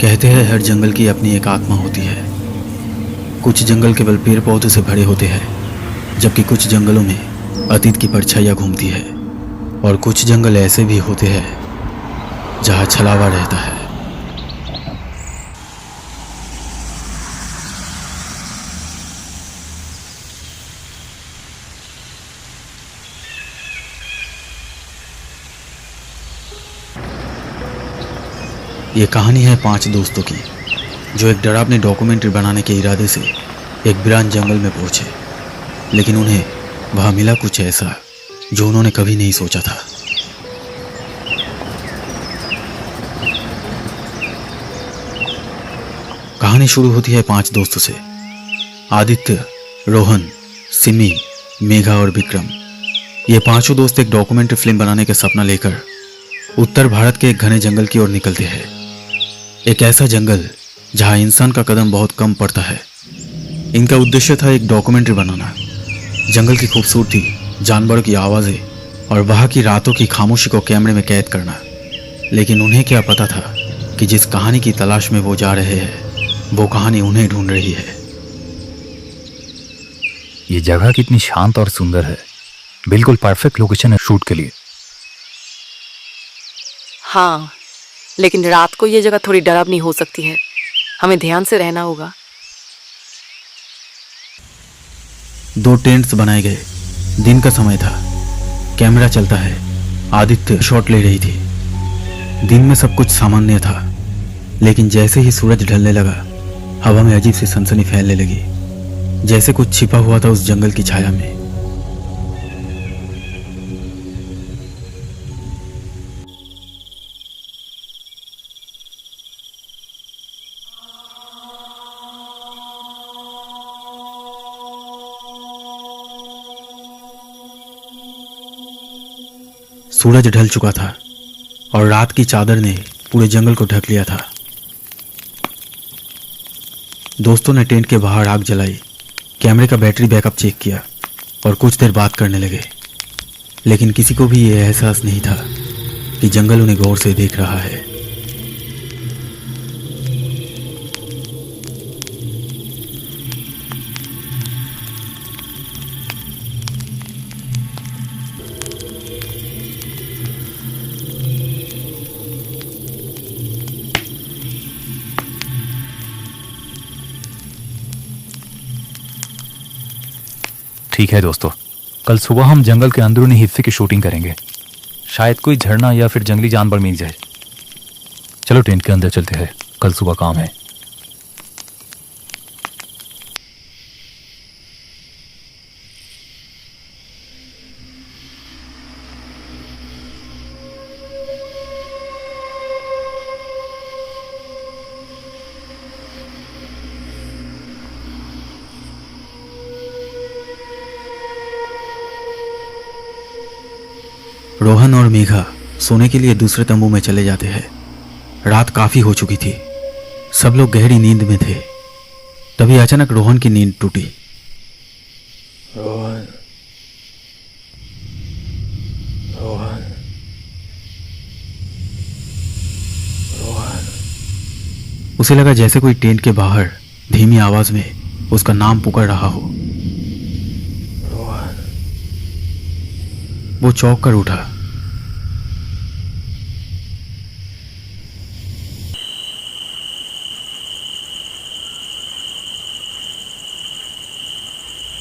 कहते हैं हर जंगल की अपनी एक आत्मा होती है। कुछ जंगल केवल पेड़ पौधों से भरे होते हैं, जबकि कुछ जंगलों में अतीत की परछाइयाँ घूमती है। और कुछ जंगल ऐसे भी होते हैं जहाँ छलावा रहता है। ये कहानी है 5 दोस्तों की, जो एक डरावनी डॉक्यूमेंट्री बनाने के इरादे से एक वीरान जंगल में पहुंचे। लेकिन उन्हें वहां मिला कुछ ऐसा जो उन्होंने कभी नहीं सोचा था। कहानी शुरू होती है 5 दोस्तों से। आदित्य, रोहन, सिमी, मेघा और विक्रम। ये पांचों दोस्त एक डॉक्यूमेंट्री फिल्म बनाने का सपना लेकर उत्तर भारत के एक घने जंगल की ओर निकलते हैं। एक ऐसा जंगल जहां इंसान का कदम बहुत कम पड़ता है। इनका उद्देश्य था एक डॉक्यूमेंट्री बनाना, जंगल की खूबसूरती, जानवरों की आवाज़ें और वहां की रातों की खामोशी को कैमरे में कैद करना। लेकिन उन्हें क्या पता था कि जिस कहानी की तलाश में वो जा रहे हैं, वो कहानी उन्हें ढूंढ रही है। ये जगह कितनी शांत और सुंदर है, बिल्कुल परफेक्ट लोकेशन है शूट के लिए। हाँ, लेकिन रात को ये जगह थोड़ी डरावनी हो सकती है, हमें ध्यान से रहना होगा। 2 टेंट्स बनाए गए। दिन का समय था, कैमरा चलता है। आदित्य शॉट ले रही थी। दिन में सब कुछ सामान्य था, लेकिन जैसे ही सूरज ढलने लगा, हवा में अजीब सी सनसनी फैलने लगी, जैसे कुछ छिपा हुआ था उस जंगल की छाया में। सूरज ढल चुका था और रात की चादर ने पूरे जंगल को ढक लिया था। दोस्तों ने टेंट के बाहर आग जलाई, कैमरे का बैटरी बैकअप चेक किया और कुछ देर बात करने लगे। लेकिन किसी को भी ये एहसास नहीं था कि जंगल उन्हें गौर से देख रहा है। ठीक है दोस्तों, कल सुबह हम जंगल के अंदरूनी हिस्से की शूटिंग करेंगे। शायद कोई झरना या फिर जंगली जानवर मिल जाए। चलो टेंट के अंदर चलते हैं, कल सुबह काम है। रोहन और मेघा सोने के लिए दूसरे तंबू में चले जाते हैं। रात काफी हो चुकी थी, सब लोग गहरी नींद में थे। तभी अचानक रोहन की नींद टूटी। रोहन, रोहन, रोहन। उसे लगा जैसे कोई टेंट के बाहर धीमी आवाज में उसका नाम पुकार रहा हो। रोहन। वो चौंक कर उठा।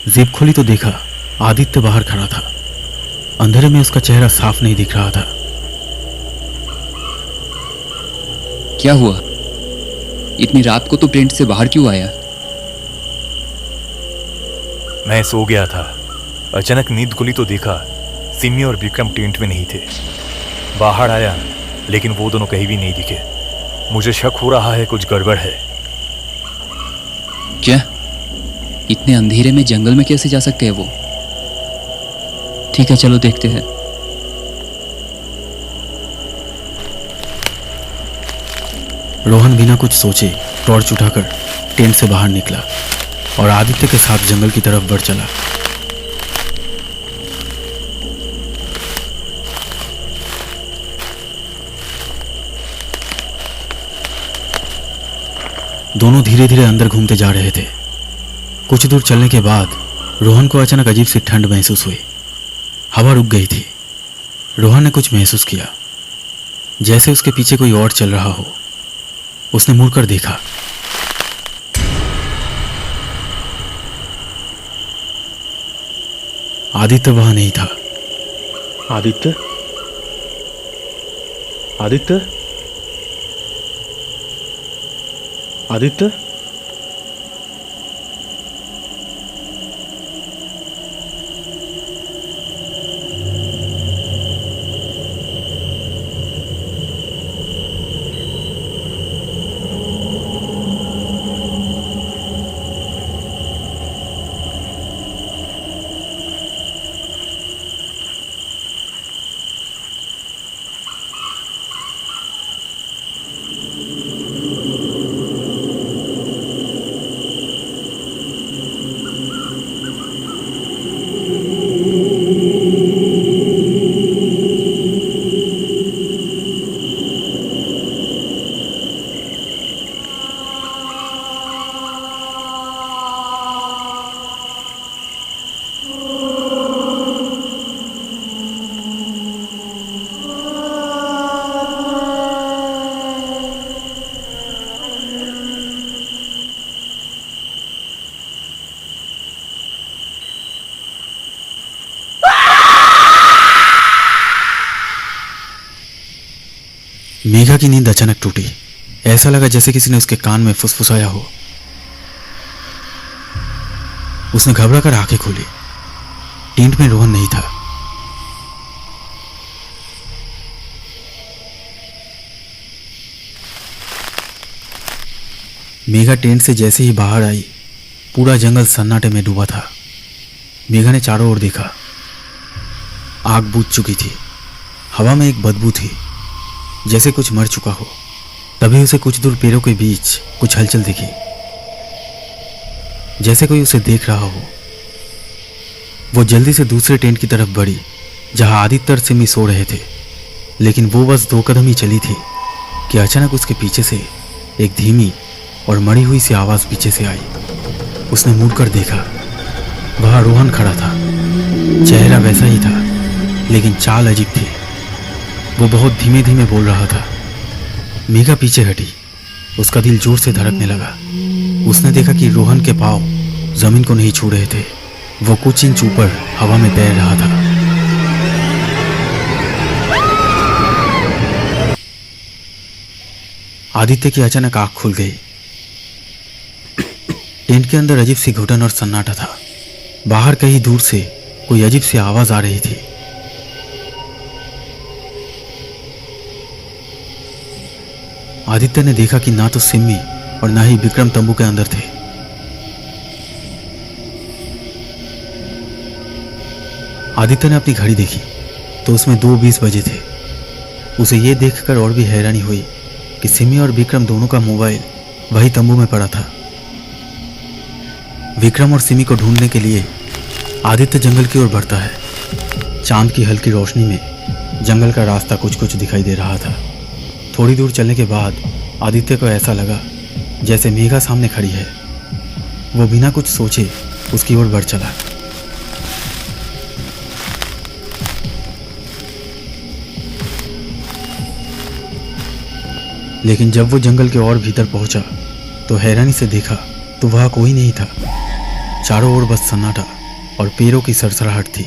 जीप खोली तो देखा आदित्य बाहर खड़ा था। अंधेरे में उसका चेहरा साफ नहीं दिख रहा था। क्या हुआ? इतनी रात को तो टेंट से बाहर क्यों आया? मैं सो गया था, अचानक नींद खुली तो देखा सिमी और विक्रम टेंट में नहीं थे। बाहर आया, लेकिन वो दोनों कहीं भी नहीं दिखे। मुझे शक हो रहा है कुछ गड़बड़ है। क्या? इतने अंधेरे में जंगल में कैसे जा सकते हैं वो? ठीक है, चलो देखते हैं। रोहन बिना कुछ सोचे टॉर्च उठाकर टेंट से बाहर निकला और आदित्य के साथ जंगल की तरफ बढ़ चला। दोनों धीरे धीरे अंदर घूमते जा रहे थे। कुछ दूर चलने के बाद रोहन को अचानक अजीब सी ठंड महसूस हुई। हवा रुक गई थी। रोहन ने कुछ महसूस किया, जैसे उसके पीछे कोई और चल रहा हो। उसने मुड़कर देखा। आदित्य वहां नहीं था। आदित्य, आदित्य, आदित्य, मेघा की नींद अचानक टूटी। ऐसा लगा जैसे किसी ने उसके कान में फुसफुसाया हो। उसने घबरा कर आंखें खोली। टेंट में रोहन नहीं था। मेघा टेंट से जैसे ही बाहर आई, पूरा जंगल सन्नाटे में डूबा था। मेघा ने चारों ओर देखा। आग बुझ चुकी थी। हवा में एक बदबू थी, जैसे कुछ मर चुका हो। तभी उसे कुछ दूर पेड़ों के बीच कुछ हलचल दिखी, जैसे कोई उसे देख रहा हो। वो जल्दी से दूसरे टेंट की तरफ बढ़ी, जहां आदित्य और सिमी सो रहे थे। लेकिन वो बस 2 कदम ही चली थी कि अचानक उसके पीछे से एक धीमी और मरी हुई सी आवाज पीछे से आई। उसने मुड़कर देखा। वहां रोहन खड़ा था। चेहरा वैसा ही था, लेकिन चाल अजीब थी। वो बहुत धीमे धीमे बोल रहा था। मेघा पीछे हटी। उसका दिल जोर से धड़कने लगा। उसने देखा कि रोहन के पांव जमीन को नहीं छू रहे थे। वो कुछ इंच ऊपर हवा में तैर रहा था। आदित्य की अचानक आंख खुल गई। टेंट के अंदर अजीब सी घुटन और सन्नाटा था। बाहर कहीं दूर से कोई अजीब सी आवाज आ रही थी। आदित्य ने देखा कि ना तो सिम्मी और ना ही विक्रम तंबू के अंदर थे। आदित्य ने अपनी घड़ी देखी तो उसमें 2:20 बजे थे। उसे यह देखकर और भी हैरानी हुई कि सिमी और विक्रम दोनों का मोबाइल वही तंबू में पड़ा था। विक्रम और सिमी को ढूंढने के लिए आदित्य जंगल की ओर बढ़ता है। चांद की हल्की रोशनी में जंगल का रास्ता कुछ कुछ दिखाई दे रहा था। थोड़ी दूर चलने के बाद आदित्य को ऐसा लगा जैसे मेघा सामने खड़ी है। वो बिना कुछ सोचे उसकी ओर बढ़ चला। लेकिन जब वो जंगल के और भीतर पहुंचा तो हैरानी से देखा तो वहां कोई नहीं था। चारों ओर बस सन्नाटा और पेड़ों की सरसराहट थी।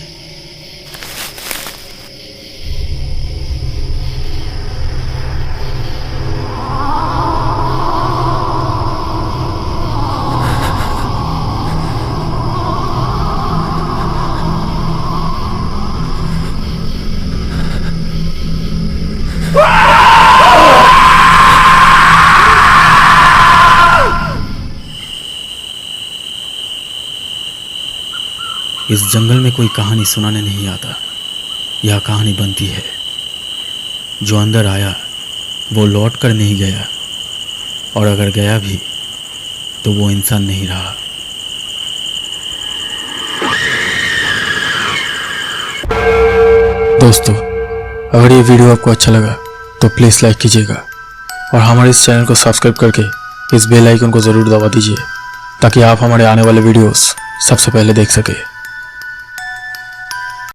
इस जंगल में कोई कहानी सुनाने नहीं आता। यह कहानी बनती है। जो अंदर आया वो लौट कर नहीं गया, और अगर गया भी तो वो इंसान नहीं रहा। दोस्तों, अगर ये वीडियो आपको अच्छा लगा तो प्लीज़ लाइक कीजिएगा और हमारे इस चैनल को सब्सक्राइब करके इस बेल आइकन को ज़रूर दबा दीजिए ताकि आप हमारे आने वाले वीडियोस सबसे पहले देख सके।